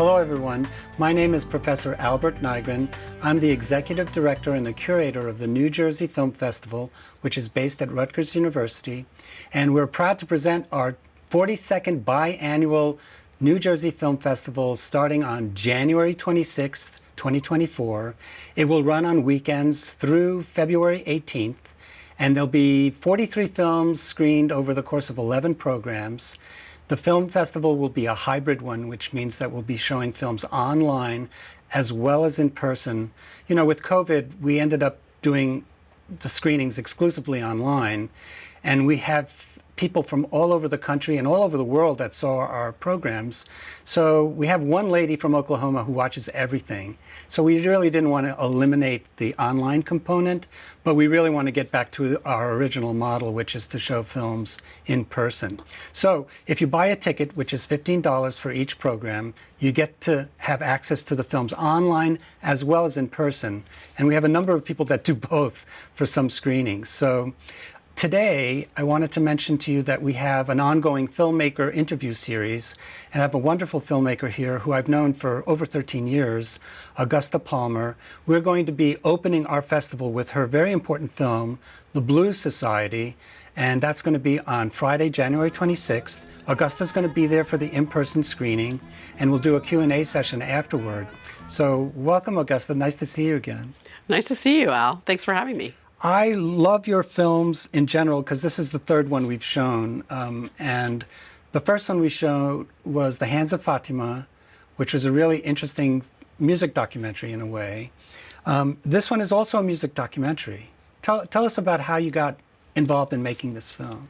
Hello everyone, my name is Professor Albert Nygren. I'm the Executive Director and the Curator of the New Jersey Film Festival, which is based at Rutgers University, and we're proud to present our 42nd biannual New Jersey Film Festival starting on January 26th, 2024. It will run on weekends through February 18th, and there'll be 43 films screened over the course of 11 programs. The film festival will be a hybrid one, which means that we'll be showing films online as well as in person. You know, with COVID, we ended up doing the screenings exclusively online, and we have people from all over the country and all over the world that saw our programs. So we have one lady from Oklahoma who watches everything. So we really didn't want to eliminate the online component, but we really want to get back to our original model, which is to show films in person. So if you buy a ticket, which is $15 for each program, you get to have access to the films online as well as in person. And we have a number of people that do both for some screenings. So today, I wanted to mention to you that we have an ongoing filmmaker interview series, and I have a wonderful filmmaker here who I've known for over 13 years, Augusta Palmer. We're going to be opening our festival with her very important film, The Blues Society, and that's going to be on Friday, January 26th. Augusta's going to be there for the in-person screening, and we'll do a Q&A session afterward. So welcome, Augusta. Nice to see you again. Nice to see you, Al. Thanks for having me. I love your films in general because this is the third one we've shown. And the first one we showed was The Hands of Fatima, which was a really interesting music documentary in a way. This one is also a music documentary. Tell us about how you got involved in making this film.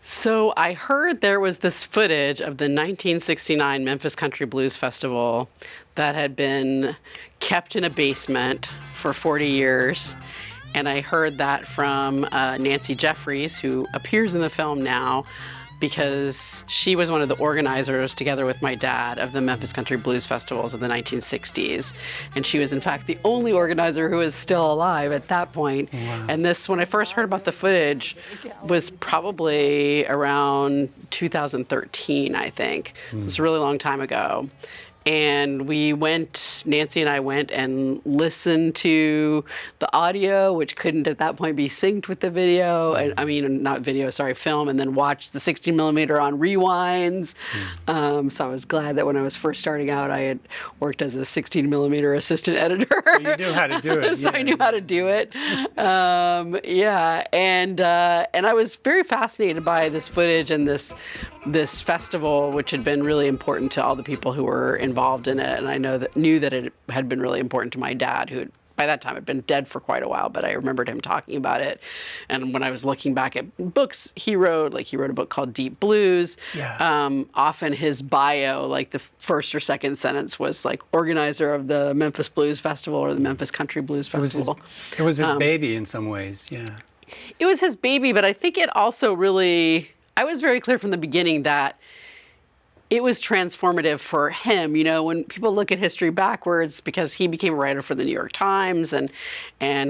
So I heard there was this footage of the 1969 Memphis Country Blues Festival that had been kept in a basement for 40 years. And I heard that from Nancy Jeffries, who appears in the film now, because she was one of the organizers, together with my dad, of the Memphis Country Blues Festivals of the 1960s. And she was, in fact, the only organizer who was still alive at that point. Wow. And this, when I first heard about the footage, was probably around 2013, I think. It's a really long time ago. And we went, Nancy and I went and listened to the audio, which couldn't at that point be synced with the video. And, I mean, not video, sorry, film, and then watched the 16 millimeter on rewinds. So I was glad that when I was first starting out, I had worked as a 16 millimeter assistant editor. So you knew how to do it. So I knew how to do it. Yeah, and I was very fascinated by this footage and this festival, which had been really important to all the people who were involved in it. And I knew that it had been really important to my dad, who by that time had been dead for quite a while, but I remembered him talking about it. And when I was looking back at books he wrote, like he wrote a book called Deep Blues. Yeah. Often his bio, like the first or second sentence was like organizer of the Memphis Blues Festival or the Memphis Country Blues Festival. It was his baby in some ways, yeah. It was his baby, but I think it also really, I was very clear from the beginning that it was transformative for him. You know, when people look at history backwards, because he became a writer for the New York Times and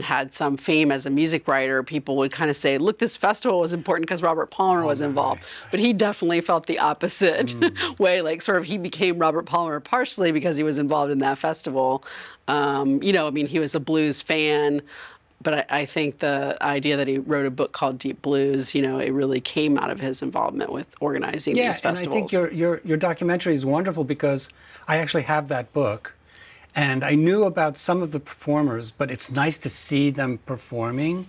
had some fame as a music writer, people would kind of say, look, this festival was important because Robert Palmer was involved. Right. But he definitely felt the opposite way, like sort of he became Robert Palmer partially because he was involved in that festival. You know, I mean, he was a blues fan. But I think the idea that he wrote a book called Deep Blues, you know, it really came out of his involvement with organizing these festivals. Yeah, and I think your documentary is wonderful because I actually have that book. And I knew about some of the performers, but it's nice to see them performing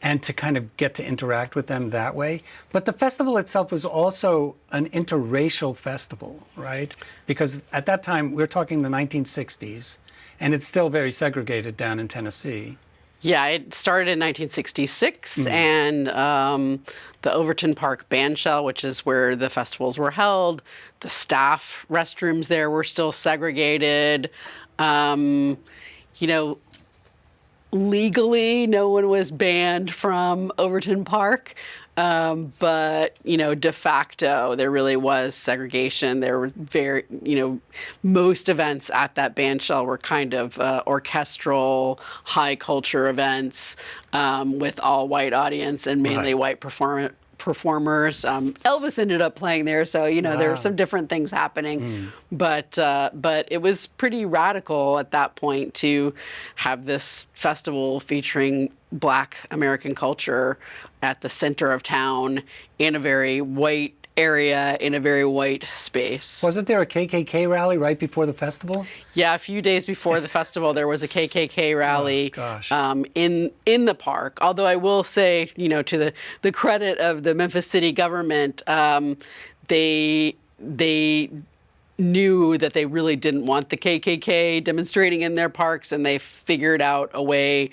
and to kind of get to interact with them that way. But the festival itself was also an interracial festival, right? Because at that time, we're talking the 1960s, and it's still very segregated down in Tennessee. Yeah, it started in 1966, and the Overton Park Bandshell, which is where the festivals were held, the staff restrooms there were still segregated. You know, legally, no one was banned from Overton Park, but, you know, de facto, there really was segregation. There were most events at that bandshell were kind of orchestral, high culture events with all white audience and mainly white performers. Elvis ended up playing there, so there were Wow. some different things happening. But it was pretty radical at that point to have this festival featuring Black American culture at the center of town in a very white area, in a very white space. Wasn't there a KKK rally right before the festival? Yeah, a few days before the festival, there was a KKK rally in the park. Although I will say, to the credit of the Memphis city government, they knew that they really didn't want the KKK demonstrating in their parks, and they figured out a way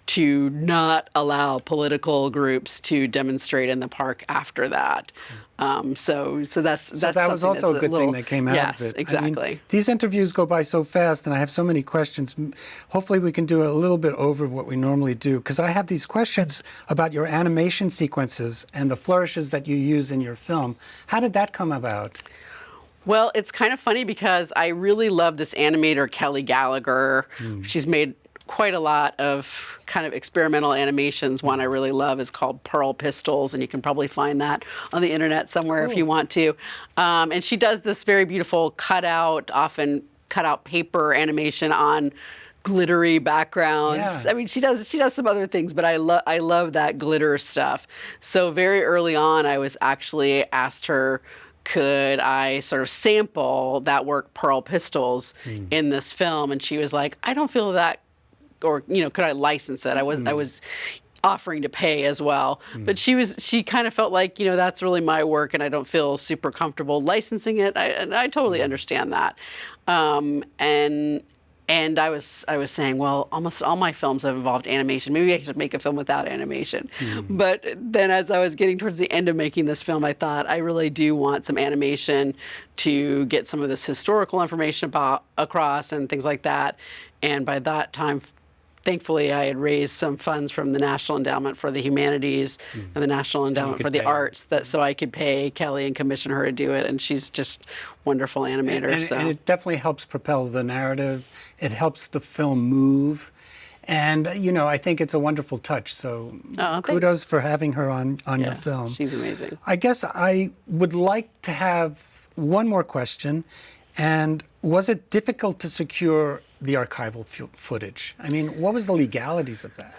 to not allow political groups to demonstrate in the park after that. So that was also a good thing that came out of it. Yes, exactly. I mean, these interviews go by so fast, and I have so many questions. Hopefully we can do a little bit over what we normally do, because I have these questions about your animation sequences and the flourishes that you use in your film. How did that come about? Well, it's kind of funny because I really love this animator, Kelly Gallagher. She's made quite a lot of kind of experimental animations. One I really love is called Pearl Pistols, and you can probably find that on the internet somewhere if you want to. And she does this very beautiful often cut out paper animation on glittery backgrounds. Yeah. I mean, she does some other things, but I love that glitter stuff. So very early on, I was actually asked her, could I sort of sample that work, Pearl Pistols, in this film? And she was like, I don't feel that, or could I license it? I was offering to pay as well, but she kind of felt like, that's really my work, and I don't feel super comfortable licensing it. And I totally understand that. And I was saying, well, almost all my films have involved animation. Maybe I should make a film without animation. But then as I was getting towards the end of making this film, I thought I really do want some animation to get some of this historical information across and things like that. And by that time, thankfully, I had raised some funds from the National Endowment for the Humanities and the National Endowment for the Arts, so I could pay Kelly and commission her to do it. And she's just a wonderful animator. And it definitely helps propel the narrative. It helps the film move. And, I think it's a wonderful touch. So kudos for having her on your film. She's amazing. I guess I would like to have one more question. And was it difficult to secure the archival footage? I mean, what was the legalities of that?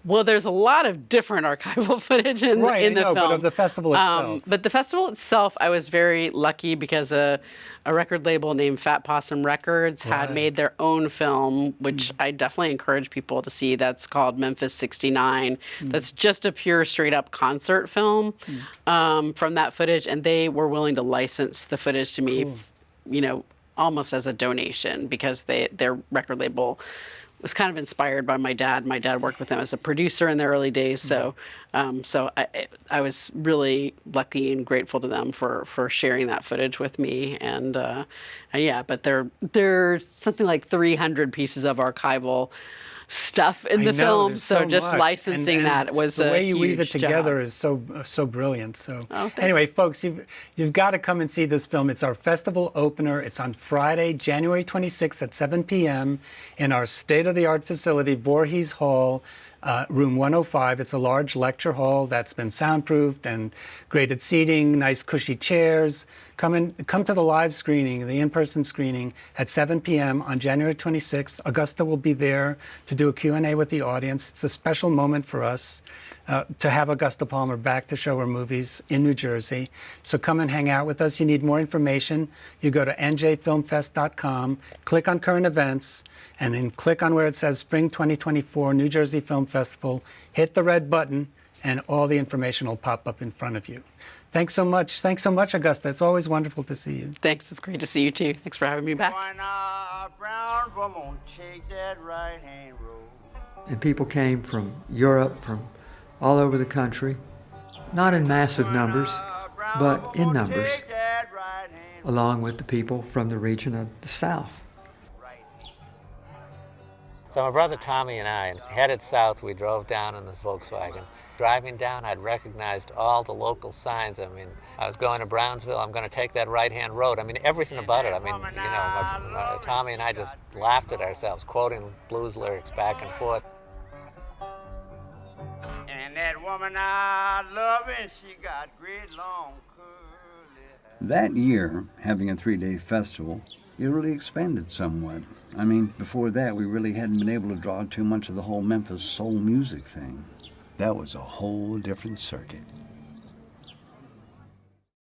Well, there's a lot of different archival footage in the film. But of the festival itself. But the festival itself, I was very lucky because a record label named Fat Possum Records had made their own film, which I definitely encourage people to see. That's called Memphis 69. That's just a pure, straight-up concert film from that footage, and they were willing to license the footage to me, almost as a donation, because their record label was kind of inspired by my dad. My dad worked with them as a producer in the early days, so I was really lucky and grateful to them for sharing that footage with me. And but there's something like 300 pieces of archival stuff in the film, so just much. licensing that was the way you weave it job. together is so brilliant. So thanks. Anyway, folks, you've got to come and see this film. It's our festival opener. It's on Friday, January 26th at 7 p.m. in our state-of-the-art facility, Voorhees Hall, room 105. It's a large lecture hall that's been soundproofed and graded seating, nice cushy chairs. Come to the live screening, the in-person screening at 7 p.m. on January 26th. Augusta will be there to do a Q&A with the audience. It's a special moment for us to have Augusta Palmer back to show her movies in New Jersey. So come and hang out with us. You need more information, you go to njfilmfest.com, click on current events, and then click on where it says Spring 2024 New Jersey Film Festival. Hit the red button, and all the information will pop up in front of you. Thanks so much. Thanks so much, Augusta. It's always wonderful to see you. Thanks. It's great to see you, too. Thanks for having me back. And people came from Europe, from all over the country, not in massive numbers, but in numbers, along with the people from the region of the South. So my brother Tommy and I headed south. We drove down in this Volkswagen. Driving down, I'd recognized all the local signs. I mean, I was going to Brownsville. I'm going to take that right-hand road. I mean, everything about it. I mean, Tommy and I just laughed at ourselves, quoting blues lyrics back and forth. And that woman woman I love, and she got great long curly hair. That year, having a 3-day festival, it really expanded somewhat. I mean, before that, we really hadn't been able to draw too much of the whole Memphis soul music thing. That was a whole different circuit.